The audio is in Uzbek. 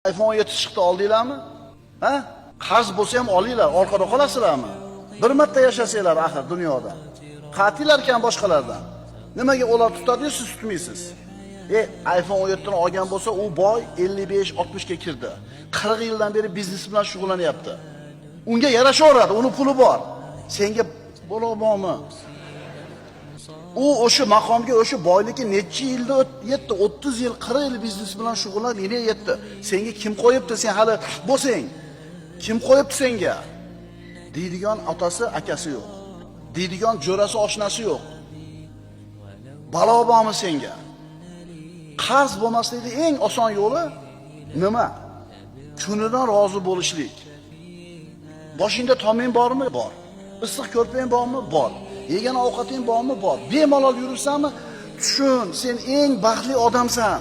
iPhone 7 chiqdi oldinglarmi? Ha? Qarz bo'lsa ham olinglar, orqada qolasizlarmi? Bir marta yashasanglar axir dunyoda. Qatilar ekan boshqalardan. Nimaga ular tutadi, siz tutmaysiz? iPhone 17 ni olgan bo'lsa, u boy 55-60 ga kirdi. 40 yildan beri biznes bilan shug'ullanyapti. Unga yarashaveradi, uni puli bor. Senga bo'lmoqmi? U o'sha maqomga, o'sha boylikka necha yilda yetdi? 30 yil, 40 yil biznes bilan shug'ullanib yana yetdi. Senga kim qo'yibdi? Sen hali bo'lsang, kim qo'yibdi senga? Deydigan otasi, akasi yo'q. Deydigan jo'rasi, oshnasi yo'q. Balo bormi senga? Qarz bo'lmaslikning eng oson yo'li nima? Kunidan rozi bo'lishlik. Boshingda toming bormi? Bor. Issiq ko'rpang bormi? Bor. Yegan ovqating bormi? Bor. Bemalol yuribsanmi? Tushun, sen eng baxtli odamsan.